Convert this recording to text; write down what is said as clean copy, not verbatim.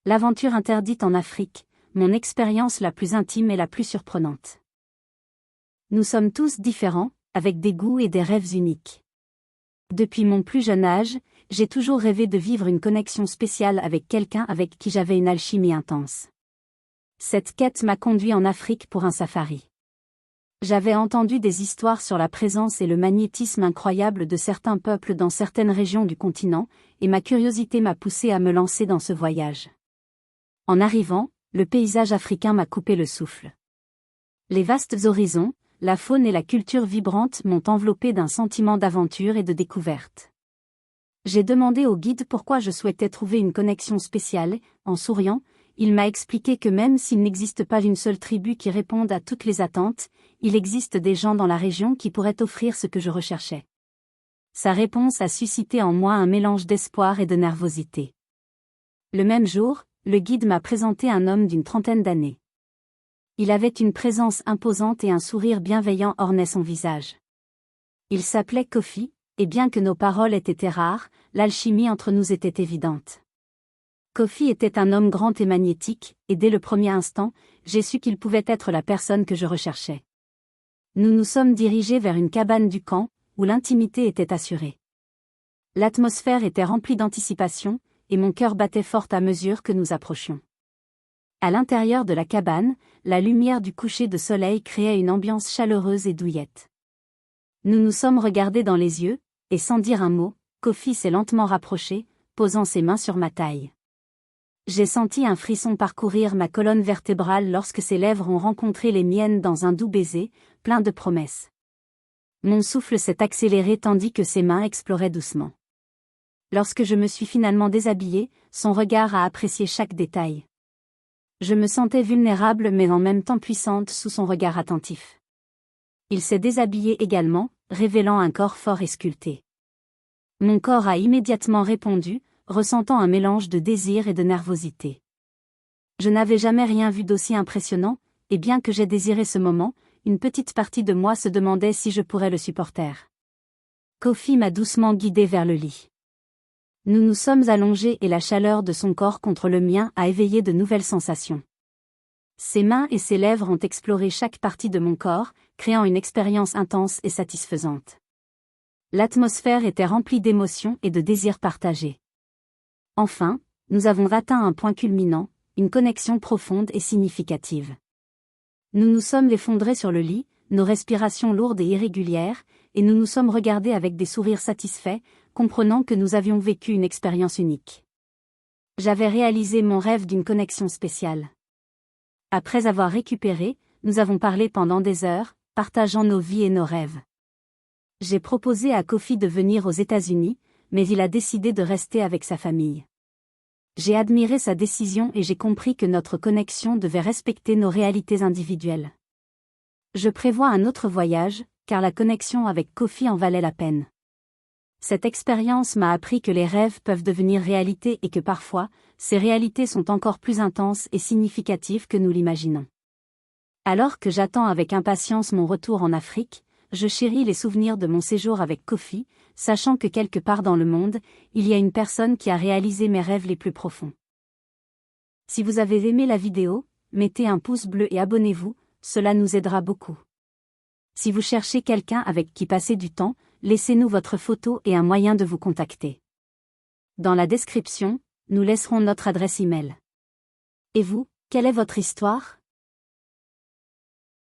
L'aventure interdite en Afrique, mon expérience la plus intime et la plus surprenante. Nous sommes tous différents, avec des goûts et des rêves uniques. Depuis mon plus jeune âge, j'ai toujours rêvé de vivre une connexion spéciale avec quelqu'un avec qui j'avais une alchimie intense. Cette quête m'a conduit en Afrique pour un safari. J'avais entendu des histoires sur la présence et le magnétisme incroyable de certains peuples dans certaines régions du continent, et ma curiosité m'a poussé à me lancer dans ce voyage. En arrivant, le paysage africain m'a coupé le souffle. Les vastes horizons, la faune et la culture vibrante m'ont enveloppé d'un sentiment d'aventure et de découverte. J'ai demandé au guide pourquoi je souhaitais trouver une connexion spéciale, et, en souriant, il m'a expliqué que même s'il n'existe pas une seule tribu qui réponde à toutes les attentes, il existe des gens dans la région qui pourraient offrir ce que je recherchais. Sa réponse a suscité en moi un mélange d'espoir et de nervosité. Le même jour, le guide m'a présenté un homme d'une trentaine d'années. Il avait une présence imposante et un sourire bienveillant ornait son visage. Il s'appelait Kofi, et bien que nos paroles aient été rares, l'alchimie entre nous était évidente. Kofi était un homme grand et magnétique, et dès le premier instant, j'ai su qu'il pouvait être la personne que je recherchais. Nous nous sommes dirigés vers une cabane du camp, où l'intimité était assurée. L'atmosphère était remplie d'anticipation, et mon cœur battait fort à mesure que nous approchions. À l'intérieur de la cabane, la lumière du coucher de soleil créait une ambiance chaleureuse et douillette. Nous nous sommes regardés dans les yeux, et sans dire un mot, Kofi s'est lentement rapproché, posant ses mains sur ma taille. J'ai senti un frisson parcourir ma colonne vertébrale lorsque ses lèvres ont rencontré les miennes dans un doux baiser, plein de promesses. Mon souffle s'est accéléré tandis que ses mains exploraient doucement. Lorsque je me suis finalement déshabillée, son regard a apprécié chaque détail. Je me sentais vulnérable mais en même temps puissante sous son regard attentif. Il s'est déshabillé également, révélant un corps fort et sculpté. Mon corps a immédiatement répondu, ressentant un mélange de désir et de nervosité. Je n'avais jamais rien vu d'aussi impressionnant, et bien que j'ai désiré ce moment, une petite partie de moi se demandait si je pourrais le supporter. Kofi m'a doucement guidé vers le lit. Nous nous sommes allongés et la chaleur de son corps contre le mien a éveillé de nouvelles sensations. Ses mains et ses lèvres ont exploré chaque partie de mon corps, créant une expérience intense et satisfaisante. L'atmosphère était remplie d'émotions et de désirs partagés. Enfin, nous avons atteint un point culminant, une connexion profonde et significative. Nous nous sommes effondrés sur le lit, nos respirations lourdes et irrégulières, et nous nous sommes regardés avec des sourires satisfaits, comprenant que nous avions vécu une expérience unique. J'avais réalisé mon rêve d'une connexion spéciale. Après avoir récupéré, nous avons parlé pendant des heures, partageant nos vies et nos rêves. J'ai proposé à Kofi de venir aux États-Unis, mais il a décidé de rester avec sa famille. J'ai admiré sa décision et j'ai compris que notre connexion devait respecter nos réalités individuelles. Je prévois un autre voyage, car la connexion avec Kofi en valait la peine. Cette expérience m'a appris que les rêves peuvent devenir réalité et que parfois, ces réalités sont encore plus intenses et significatives que nous l'imaginons. Alors que j'attends avec impatience mon retour en Afrique, je chéris les souvenirs de mon séjour avec Kofi, sachant que quelque part dans le monde, il y a une personne qui a réalisé mes rêves les plus profonds. Si vous avez aimé la vidéo, mettez un pouce bleu et abonnez-vous, cela nous aidera beaucoup. Si vous cherchez quelqu'un avec qui passer du temps, laissez-nous votre photo et un moyen de vous contacter. Dans la description, nous laisserons notre adresse email. Et vous, quelle est votre histoire ?